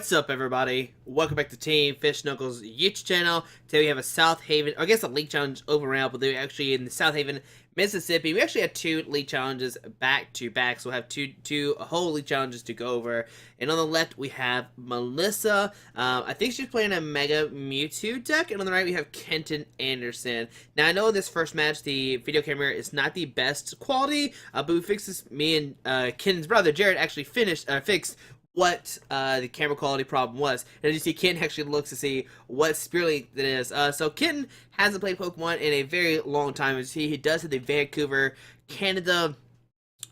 What's up, everybody? Welcome back to Team Fish Knuckles YouTube channel. Today we have a South Haven, or I guess a League Challenge over around, but they're actually in the South Haven, Mississippi. We actually had two League Challenges back to back, so we'll have two whole League Challenges to go over. And on the left, we have Melissa. I think she's playing a Mega Mewtwo deck, and on the right, we have Kenton Anderson. Now, I know in this first match, the video camera is not the best quality, but we fixed this. Me and Kenton's brother, Jared, actually fixed what the camera quality problem was. And as you see, Ken actually looks to see what Spirit Link it is. So Ken hasn't played Pokemon in a very long time. As he does have the Vancouver, Canada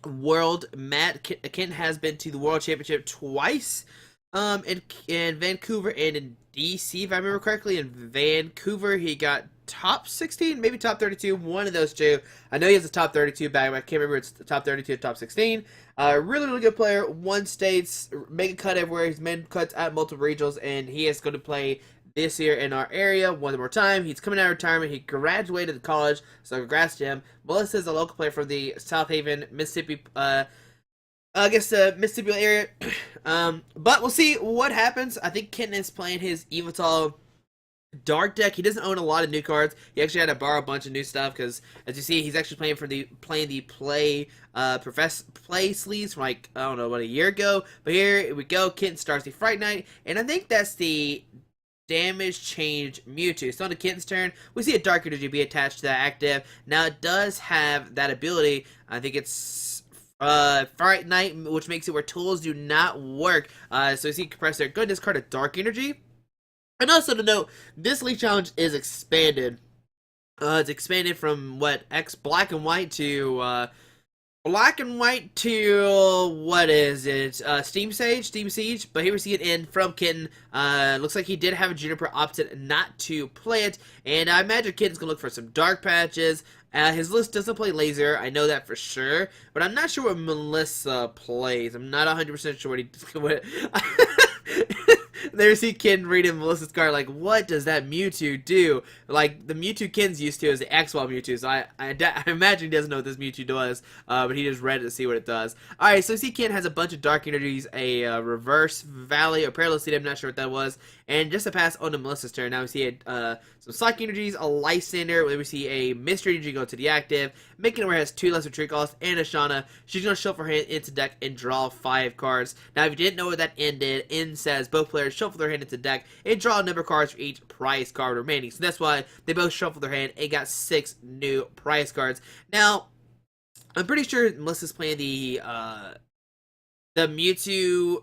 World Mat. Ken has been to the World Championship twice in Vancouver and in DC, if I remember correctly. In Vancouver, he got top 16, maybe top 32, one of those two. I know he has a top 32 bag, but I can't remember it's the top 32 top 16. Really good player, won states, making cut everywhere. He's made cuts at multiple regionals, and he is going to play this year in our area one more time. He's coming out of retirement. He graduated college, so congrats to him. Melissa is a local player from the South Haven, Mississippi, I guess the Mississippi area. But we'll see what happens. I think Kenton is playing his Yveltal Dark deck. He doesn't own a lot of new cards. He actually had to borrow a bunch of new stuff because, as you see, he's actually playing for the play sleeves from like, I don't know, about a year ago. But here we go. Kenton starts the Fright Night, and I think that's the damage change Mewtwo. So on to Kenton's turn, we see a Dark Energy be attached to that active. Now it does have that ability. I think it's Fright Night, which makes it where tools do not work. So you see Compressor, go discard a Dark Energy. And also to note, this League Challenge is expanded. It's expanded from Black and White to what is it? Steam Siege. But here we see it in from Kenton. Looks like he did have a Juniper opted not to play it, and I imagine Kenton's gonna look for some dark patches. His list doesn't play laser, I know that for sure, but I'm not sure what Melissa plays. I'm not 100% sure what There you see Ken reading Melissa's card, like, what does that Mewtwo do? Like, the Mewtwo Ken's used to is the X-Ball Mewtwo, so I imagine he doesn't know what this Mewtwo does, but he just read it to see what it does. Alright, so you see Ken has a bunch of Dark Energies, a Reverse Valley, or Perilous Seed, I'm not sure what that was, and just to pass on to Melissa's turn, now we see some Psychic Energies, a Lysander, we see a Mystery Energy go to the active, making it where it has 2 Lesser Trick Calls, and a Shauna. She's going to shuffle her hand into deck and draw 5 cards. Now, if you didn't know where that ended, in says both players shuffle their hand into deck and draw a number of cards for each prize card remaining. So that's why they both shuffled their hand and got 6 new prize cards. Now, I'm pretty sure Melissa's playing the Mewtwo,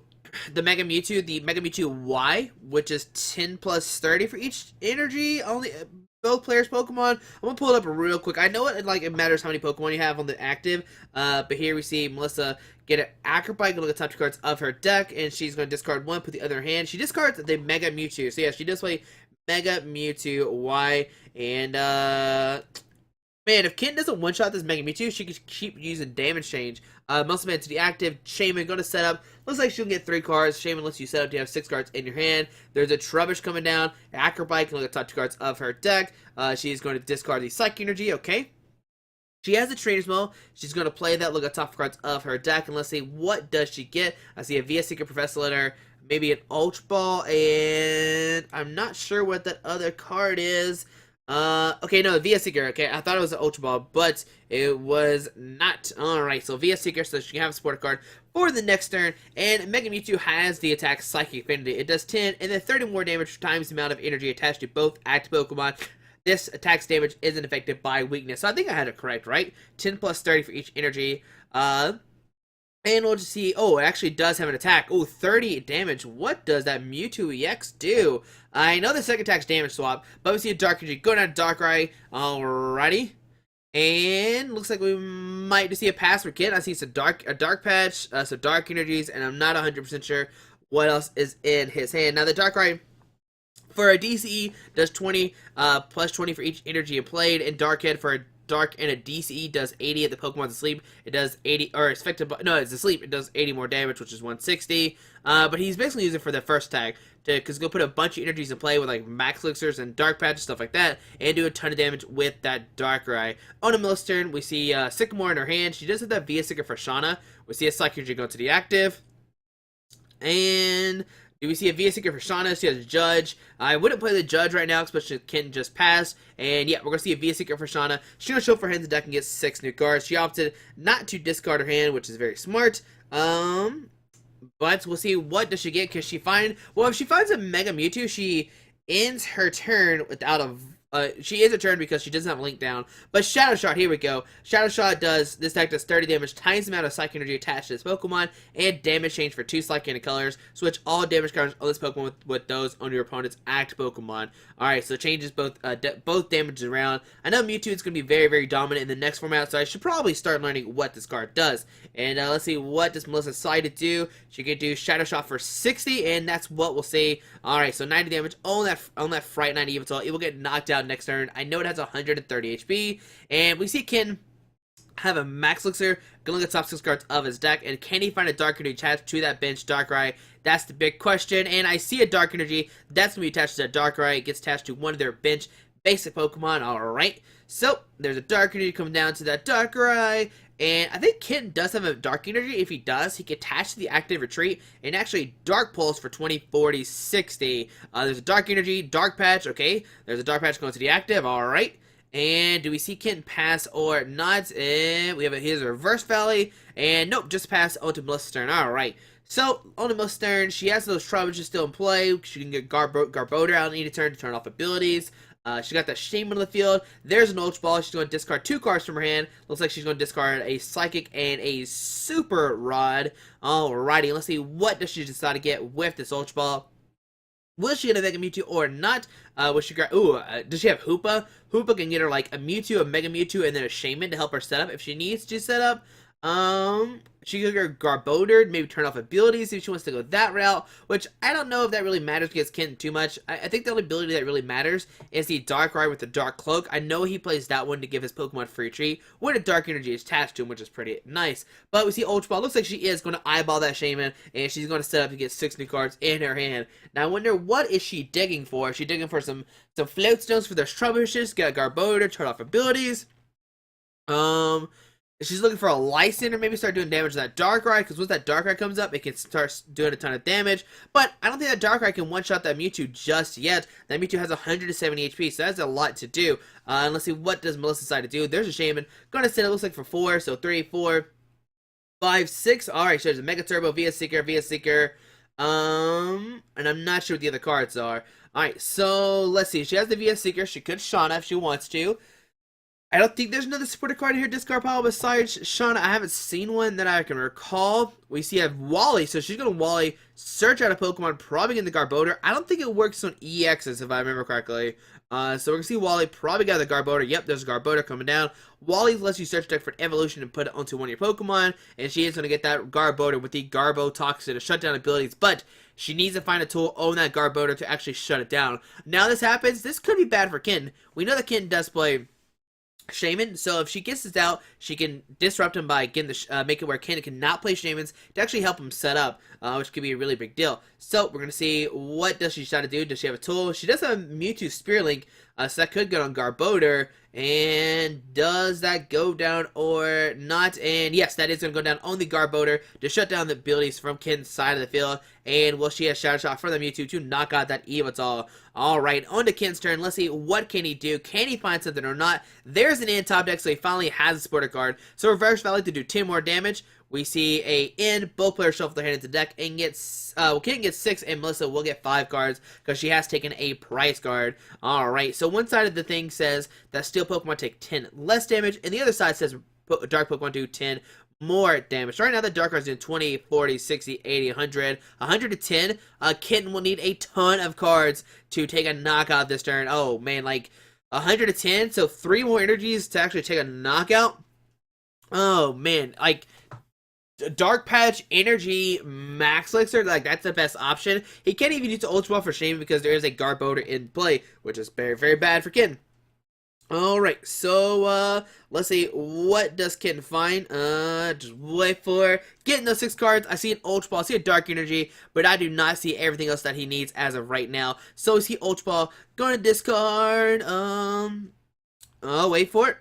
the Mega Mewtwo Y, which is 10 plus 30 for each energy. Only both players' Pokemon. I'm gonna pull it up real quick. I know it matters how many Pokemon you have on the active, but here we see Melissa get an Acrobite, look at the top 2 cards of her deck, and she's gonna discard one, put the other in her hand. She discards the Mega Mewtwo. So yeah, she does play Mega Mewtwo Y, and man, if Kenton doesn't one-shot this Mega Mewtwo, she could keep using damage change. Muscle Man to the active. Shaman going to set up. Looks like she'll get 3 cards. Shaman lets you set up to have 6 cards in your hand. There's a Trubbish coming down. Acrobite can look at the top 2 cards of her deck. She's going to discard the Psychic Energy. Okay. She has a Trainer's Maul. She's going to play that, look at the top cards of her deck, and let's see, what does she get? I see a VS Seeker, Professor Letter, maybe an Ultra Ball, and I'm not sure what that other card is. Okay, no, VS Seeker, okay, I thought it was an Ultra Ball, but it was not. Alright, so VS Seeker, so she can have a support card for the next turn, and Mega Mewtwo has the attack Psychic Affinity. It does 10, and then 30 more damage times the amount of energy attached to both active Pokemon. This attack's damage isn't affected by weakness, so I think I had it correct, right? 10 plus 30 for each energy, and we'll just see, oh, it actually does have an attack. Oh, 30 damage. What does that Mewtwo EX do? I know the second attack's damage swap, but we see a Dark Energy go down to Darkrai. Alrighty. And looks like we might just see a pass for Kid. I see some dark patch, some Dark Energies, and I'm not 100% sure what else is in his hand. Now, the Darkrai, for a DCE, does 20, plus 20 for each energy it played, and Darkhead for a Dark and a DCE does 80 at the Pokemon's asleep. It does 80, or it's affected by, no, it's asleep. It does 80 more damage, which is 160. But he's basically using it for the first tag, because go put a bunch of energies in play with like Max Elixirs and Dark Patch, stuff like that, and do a ton of damage with that Darkrai. On a Melissa's turn, we see Sycamore in her hand. She does have that VS Seeker for Shauna. We see a Psychic Energy go to the active. And Do we see a VS Seeker for Shauna? She has a Judge. I wouldn't play the Judge right now, especially Kenton just passed. And yeah, we're going to see a VS Seeker for Shauna. She's going to show up for hand in the deck and get 6 new cards. She opted not to discard her hand, which is very smart. But we'll see what does she get, because she find, well, if she finds a Mega Mewtwo, she ends her turn without a she ends a turn because she doesn't have a link down. But Shadow Shot, here we go. Shadow Shot does, this deck does 30 damage times the amount of Psychic Energy attached to this Pokemon, and damage change for 2 Psychic colors. Switch all damage cards on this Pokemon with those on your opponent's active Pokemon. Alright, so it changes both both damages around. I know Mewtwo is going to be very, very dominant in the next format, so I should probably start learning what this card does. And let's see, what does Melissa decide to do? She can do Shadow Shot for 60, and that's what we'll see. Alright, so 90 damage on that Fright 90 Yveltal. It will get knocked out next turn. I know it has 130 HP, and we see Ken have a Max Elixir. Gonna look at top 6 cards of his deck, and can he find a Dark Energy attached to that bench Darkrai? That's the big question, and I see a Dark Energy that's gonna be attached to that Darkrai. It gets attached to one of their bench basic Pokemon. Alright, so there's a Dark Energy coming down to that Darkrai. And I think Kenton does have a Dark Energy. If he does, he can attach to the active retreat and actually Dark Pulse for 20, 40, 60. There's a Dark Energy, Dark Patch, okay. There's a Dark Patch going to the active, alright. And do we see Kenton pass or not? And we have his Reverse Valley. And nope, just pass onto Melissa's turn, alright. So, on to Melissa's turn, she has those Trubbiches still in play. She can get Garbodor out on any turn to turn off abilities. She got that Shaman on the field. There's an Ultra Ball. She's going to discard 2 cards from her hand. Looks like she's going to discard a Psychic and a Super Rod. Alrighty, let's see what does she decide to get with this Ultra Ball. Will she get a Mega Mewtwo or not? Will she grab? Does she have Hoopa? Hoopa can get her like a Mewtwo, a Mega Mewtwo, and then a Shaman to help her set up if she needs to set up. She could get Garbodor, maybe turn off abilities if she wants to go that route, which I don't know if that really matters against Kenton too much. I think the only ability that really matters is the Darkrai with the Dark Cloak. I know he plays that one to give his Pokemon free treat when a Dark Energy is attached to him, which is pretty nice. But we see Ultra Ball. Looks like she is going to eyeball that Shaman, and she's going to set up to get 6 new cards in her hand. Now I wonder, what is she digging for? Is she digging for some Float Stones for their Trubbiches, get a Garbodor, turn off abilities? She's looking for a Lyson, or maybe start doing damage to that Darkrai, because once that Darkrai comes up, it can start doing a ton of damage. But I don't think that Darkrai can one-shot that Mewtwo just yet. That Mewtwo has 170 HP, so that's a lot to do. And let's see, what does Melissa decide to do? There's a Shaman. Gonna send it, looks like for 4, so 3, 4, 5, 6. Alright, so there's a Mega Turbo, VS Seeker, and I'm not sure what the other cards are. Alright, so let's see. She has the VS Seeker. She could Shauna if she wants to. I don't think there's another supporter card in here, discard pile, besides Shauna. I haven't seen one that I can recall. We see I have Wally, so she's going to Wally, search out a Pokemon, probably in the Garbodor. I don't think it works on EXs, if I remember correctly. So we're going to see Wally, probably got the Garbodor. Yep, there's a Garbodor coming down. Wally lets you search deck for an evolution and put it onto one of your Pokemon, and she is going to get that Garbodor with the Garbotoxin to shut down abilities, but she needs to find a tool on that Garbodor to actually shut it down. Now this happens, this could be bad for Kenton. We know that Kenton does play Shaman, so if she gets this out, she can disrupt him by getting the make it where Kenton cannot play Shamans to actually help him set up, which could be a really big deal. So we're gonna see, what does she try to do? Does she have a tool? She does have a Mewtwo Spear Link, so that could go on Garbodor. And does that go down or not? And yes, that is going to go down on the Garbodor to shut down the abilities from Kenton's side of the field. And will she have Shadow Shot for the Mewtwo to knock out that Yveltal? Alright, on to Kenton's turn. Let's see, what can he do? Can he find something or not? There's an in top deck, so he finally has a supporter card. So Reverse Valley to do 10 more damage. We see a in, both players shuffle their hand into the deck and gets, Kenton gets 6 and Melissa will get 5 cards because she has taken a price card. Alright, so one side of the thing says that Steel Pokemon take 10 less damage, and the other side says Dark Pokemon do 10 more damage. Right now the Darkrai's doing 20, 40, 60, 80, 100, 110. Kenton will need a ton of cards to take a knockout this turn. Oh man, like 110, so 3 more energies to actually take a knockout. Oh man, like Dark Patch, Energy, Max Elixir, like that's the best option. He can't even use the Ultra Ball for Shame because there is a Garbodor in play, which is very, very bad for Kenton. Alright, so let's see, what does Kenton find? Just wait for getting those 6 cards. I see an Ultra Ball, I see a Dark Energy, but I do not see everything else that he needs as of right now. So is he Ultra Ball gonna discard? Wait for it.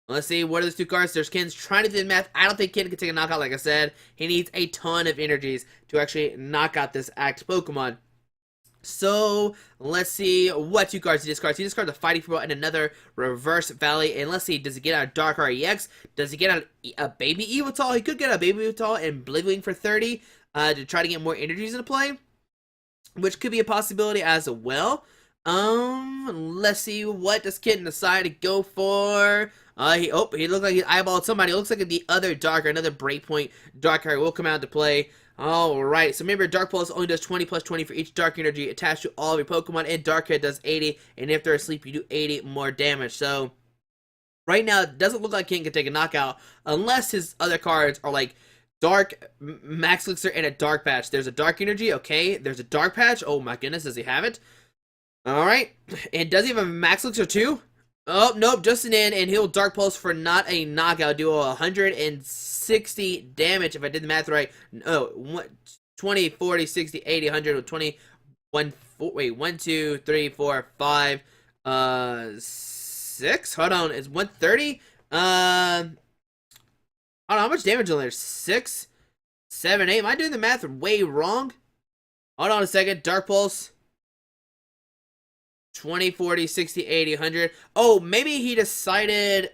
Let's see, what are those two cards? There's Ken's trying to do the math. I don't think Ken can take a knockout, like I said. He needs a ton of energies to actually knock out this Act Pokemon. So, let's see what two cards he discards. He discards a Fighting Football and another Reverse Valley. And let's see, does he get out Darkrai EX? Does he get out a Baby Yveltal? He could get a Baby Yveltal and Blizzwing for 30 to try to get more energies into play, which could be a possibility as well. Let's see, what does Kenton decide to go for? He looked like he eyeballed somebody. It looks like the other Darkrai, another Breakpoint Darkrai will come out to play. Alright, so remember, Dark Pulse only does 20 plus 20 for each Dark Energy attached to all of your Pokemon, and Dark Hit does 80, and if they're asleep, you do 80 more damage. So, right now, it doesn't look like King can take a knockout, unless his other cards are like Dark, Max Elixir, and a Dark Patch. There's a Dark Energy, okay, there's a Dark Patch, oh my goodness, does he have it? Alright, and does he have a Max Elixir too? Oh, nope, just an in, and he'll Dark Pulse for not a knockout, do 160 damage, if I did the math right. No, 20, 40, 60, 80, 100, 20, 1, 2, 3, 4, 5, 6? Hold on, it's 130? I don't know, how much damage is there? 6, 7, 8? Am I doing the math way wrong? Hold on a second, Dark Pulse. 20, 40, 60, 80, 100. Oh, maybe he decided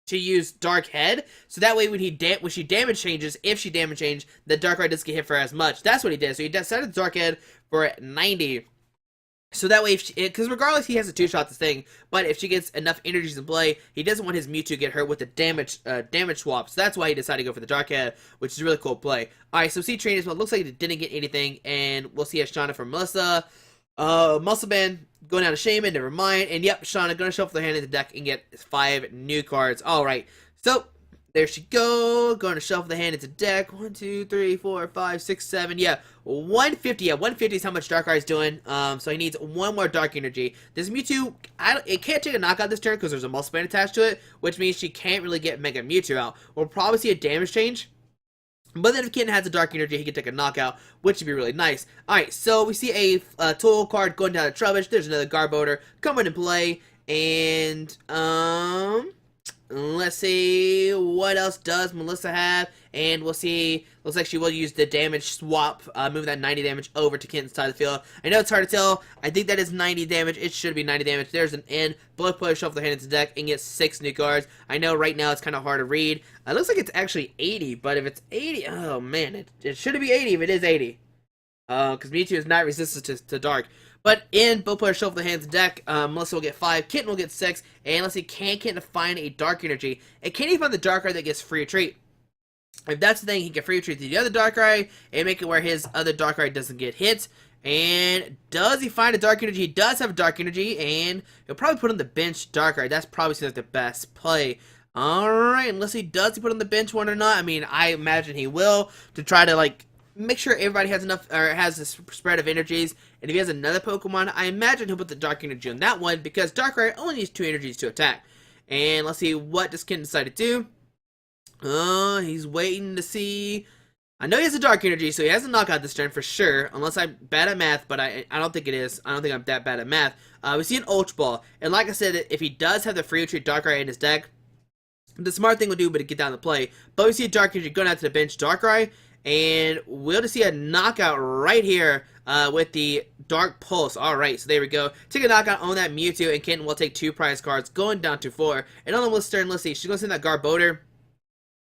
to use Dark Head, so that way when she damage changes, if she damage changes, the Darkrai doesn't get hit for as much. That's what he did. So he decided Dark Head for 90. So that way, because regardless, he has a two-shot this thing, but if she gets enough energies in play, he doesn't want his Mewtwo to get hurt with the damage swap. So that's why he decided to go for the Dark Head, which is a really cool play. Alright, so see Train as well. Looks like it didn't get anything, and we'll see a Shauna from Melissa. Muscle Band going down to Shaman, never mind. And yep, Shauna gonna shuffle their hand in the deck and get 5 new cards. Alright, so there she go. Going to shuffle the hand into deck. 1, 2, 3, 4, 5, 6, 7. Yeah, 150. Yeah, 150 is how much Darkrai is doing. So he needs one more Dark Energy. This Mewtwo, it can't take a knockout this turn because there's a Muscle Band attached to it, which means she can't really get Mega Mewtwo out. We'll probably see a damage change. But then if Kenton has a Dark Energy, he can take a knockout, which would be really nice. Alright, so we see a tool card going down to Trubbish. There's another Garbodor coming into play. And, let's see, what else does Melissa have? And we'll see, looks like she will use the damage swap, move that 90 damage over to Kenton's side of the field. I know it's hard to tell. I think that is 90 damage. It should be 90 damage. There's an N. Both players shuffle their hand into the deck and get 6 new cards. I know right now it's kind of hard to read. It looks like it's actually 80, but if it's 80, oh man, it should be 80 if it is 80. Because Mewtwo is not resistant to dark. But in both players shuffle the hands deck, Melissa will get 5, Kenton will get 6, and let's see, can Kenton find a Dark Energy? And can he find the Darkrai that gets free retreat? If that's the thing, he can free retreat to the other Darkrai and make it where his other Darkrai doesn't get hit. And does he find a Dark Energy? He does have a Dark Energy, and he'll probably put on the bench Darkrai. That's probably seems like the best play. Alright, unless he does put on the bench one or not. I mean, I imagine he will, to try to, like, make sure everybody has enough, or has a spread of energies. And if he has another Pokemon, I imagine he'll put the Dark Energy on that one, because Darkrai only needs 2 energies to attack. And let's see, what does Ken decide to do? He's waiting to see. I know he has a Dark Energy, so he has a knockout this turn for sure. Unless I'm bad at math, but I don't think it is. I don't think I'm that bad at math. We see an Ultra Ball. And like I said, if he does have the free retreat Darkrai in his deck, the smart thing will do but to get down the play. But we see a Dark Energy going out to the bench Darkrai. And we'll just see a knockout right here with the Dark Pulse. Alright, so there we go. Take a knockout on that Mewtwo, and Kenton will take 2 prize cards, going down to 4. And on the list turn, let's see, she's going to send that Garbodor.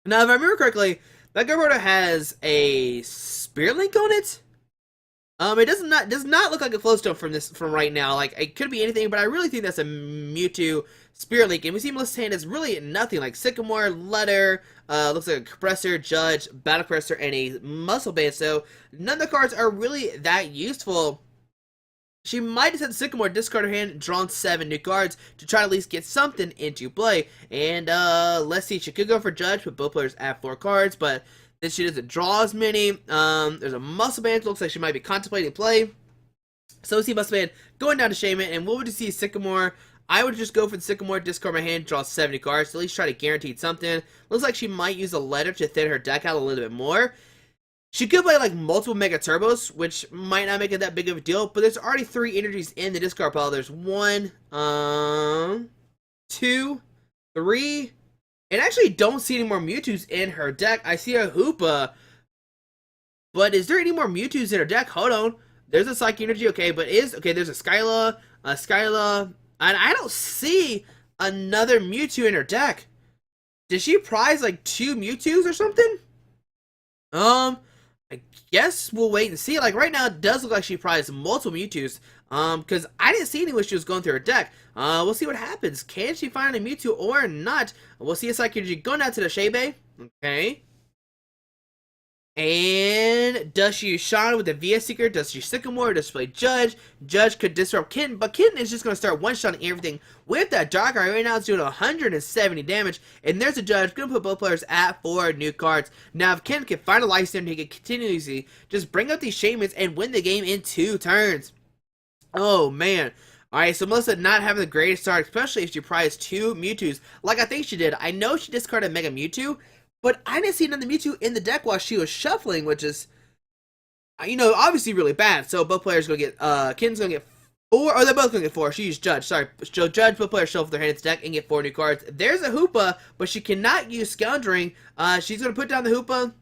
Now, if I remember correctly, that Garbodor has a Spirit Link on it. It does not look like a Flowstone from right now. Like, it could be anything, but I really think that's a Mewtwo Spirit Link. And we see Melissa's hand is really nothing. Like Sycamore, Letter, looks like a Compressor, Judge, Battle Compressor, and a Muscle Band. So none of the cards are really that useful. She might have said Sycamore, discard her hand, drawn 7 new cards to try to at least get something into play. And let's see, she could go for Judge, but both players have 4 cards, but then she doesn't draw as many. There's a Muscle Band, looks like she might be contemplating play. So we see Muscle Band going down to Shaman, and what would you see Sycamore? I would just go for the Sycamore, discard my hand, draw 70 cards, to at least try to guarantee something. Looks like she might use a Letter to thin her deck out a little bit more. She could play like multiple Mega Turbos, which might not make it that big of a deal, but there's already 3 energies in the discard pile. There's 1, 2, 3. And actually don't see any more Mewtwo's in her deck. I see a Hoopa. But is there any more Mewtwo's in her deck? Hold on. There's a Psychic Energy, okay, but there's a Skyla, and I don't see another Mewtwo in her deck. Did she prize like 2 Mewtwo's or something? I guess we'll wait and see. Like right now, it does look like she prized multiple Mewtwo's. Because I didn't see any when she was going through her deck. We'll see what happens. Can she find a Mewtwo or not? We'll see a Psychic Energy going out to the Shebe. Okay. And does she use Shauna with the VS Seeker? Does she Sycamore? Does she play Judge? Judge could disrupt Kenton, but Kenton is just going to start one-shotting everything with that Darkrai. Right now it's doing 170 damage, and there's a Judge. Going to put both players at 4 new cards. Now if Kenton can find a Life Center, he can continuously just bring up these Shamans and win the game in 2 turns. Oh, man. Alright, so Melissa not having the greatest start, especially if she prized 2 Mewtwo's, like I think she did. I know she discarded Mega Mewtwo, but I didn't see another Mewtwo in the deck while she was shuffling, which is, you know, obviously really bad. So both players going to get, Kenton's going to get 4, or they're both going to get 4. She used Judge, sorry. So Judge, both players shuffle their hand into deck and get 4 new cards. There's a Hoopa, but she cannot use Scoundering. She's going to put down the Hoopa,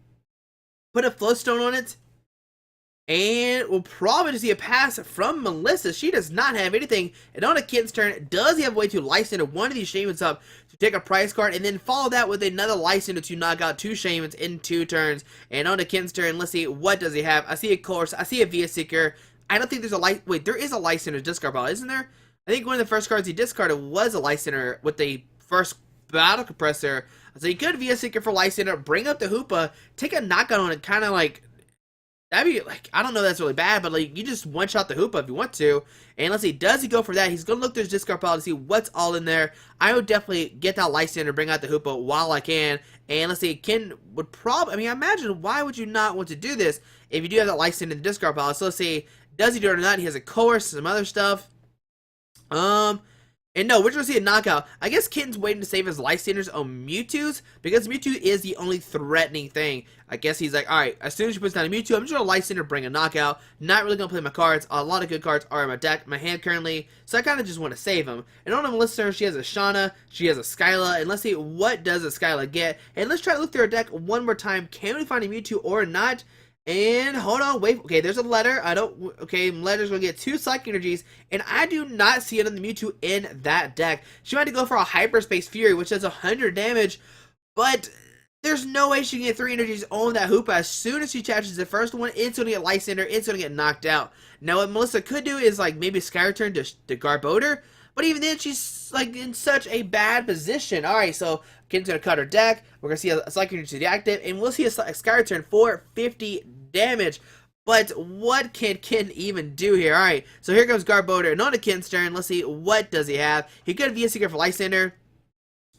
put a Floatstone on it, and we'll probably see a pass from Melissa. She does not have anything. And on a Kenton's turn, does he have a way to Life Center one of these Shamans up to take a prize card, and then follow that with another Life Center to knock out 2 Shamans in 2 turns. And on a Kenton's turn, let's see, what does he have? I see a Course, I see a VS Seeker. I don't think there's a Life, wait, there is a Life Center discard pile, isn't there? I think one of the first cards he discarded was a Life Center with the first Battle Compressor. So he could VS Seeker for Life Center, bring up the Hoopa, take a knockout on it, kind of like, that'd be, like, I don't know if that's really bad, but, like, you just one-shot the Hoopa if you want to. And let's see, does he go for that? He's going to look through his discard pile to see what's all in there. I would definitely get that Life Center, bring out the Hoopa while I can. And let's see, Ken would probably, I mean, I imagine, why would you not want to do this if you do have that Life Center in the discard pile? So let's see, does he do it or not? He has a Course, some other stuff. And no, we're going to see a knockout. I guess Kenton's waiting to save his Life Centers on Mewtwo's, because Mewtwo is the only threatening thing. I guess he's like, alright, as soon as she puts down a Mewtwo, I'm just going to Life Center, bring a knockout. Not really going to play my cards. A lot of good cards are in my deck, my hand currently, so I kind of just want to save them. And on Melissa's turn, she has a Shauna, she has a Skyla, and let's see, what does a Skyla get? And let's try to look through her deck one more time. Can we find a Mewtwo or not? And hold on, wait. Okay, there's a letter. Okay, letter's gonna get 2 Psychic Energies, and I do not see another Mewtwo in that deck. She might have to go for a Hyperspace Fury, which does 100 damage, but there's no way she can get 3 energies on that Hoopa. As soon as she attaches the first one, it's gonna get Life Center, it's gonna get knocked out. Now, what Melissa could do is, like, maybe Sky Return to Garbodor, but even then, she's, like, in such a bad position. Alright, so Kenton's gonna cut her deck. We're gonna see a Psychic Energy to the active, and we'll see a Sky Return for 50 damage. But what can Ken even do here? Alright, so here comes Garbodor, and on to Ken's turn. Let's see, what does he have? He could VS Seeker for Life Center.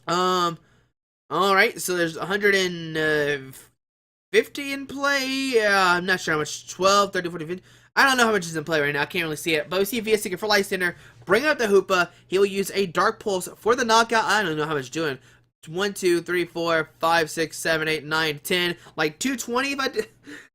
Alright, so there's 150 in play. I'm not sure how much. 12, 30, 40, 50. I don't know how much is in play right now. I can't really see it. But we see VS Seeker for Life Center. Bring up the Hoopa. He will use a Dark Pulse for the knockout. I don't know how much doing. 1, 2, 3, 4, 5, 6, 7, 8, 9, 10. Like 220 if I did.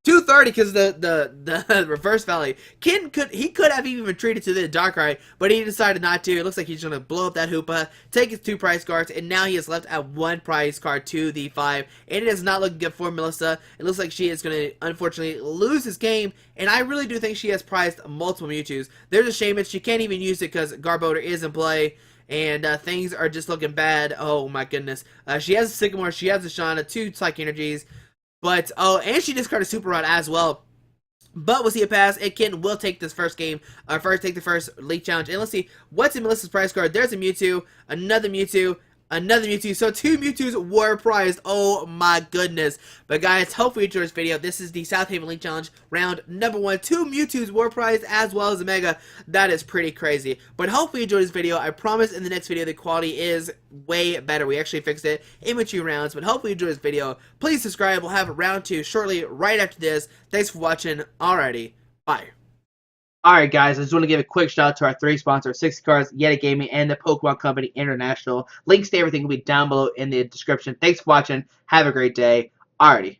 230 because the reverse value. Ken could have even retreated to the Darkrai, but he decided not to. It looks like he's gonna blow up that Hoopa, take his 2 prize cards, and now he is left at 1 prize card to the 5. And it is not looking good for Melissa. It looks like she is gonna unfortunately lose this game, and I really do think she has prized multiple Mewtwo's. There's a shame she can't even use it because Garbodor is in play. And things are just looking bad. Oh my goodness. She has a Sycamore, she has a Shauna, 2 Psychic Energies. But, oh, and she discarded Super Rod as well. But we'll see a pass, and Kenton will take this first game, take the first League Challenge. And let's see, what's in Melissa's prize card? There's a Mewtwo, another Mewtwo, another Mewtwo. So 2 Mewtwo's were prized. Oh my goodness. But guys, hopefully you enjoyed this video. This is the South Haven League Challenge, round number 1. 2 Mewtwo's were prized as well as a Mega. That is pretty crazy. But hopefully you enjoyed this video. I promise in the next video the quality is way better. We actually fixed it in between rounds. But hopefully you enjoyed this video. Please subscribe. We'll have round 2 shortly right after this. Thanks for watching. Alrighty. Bye. Alright guys, I just want to give a quick shout out to our 3 sponsors, 60 Cards, Yeti Gaming, and the Pokemon Company International. Links to everything will be down below in the description. Thanks for watching. Have a great day. Alrighty.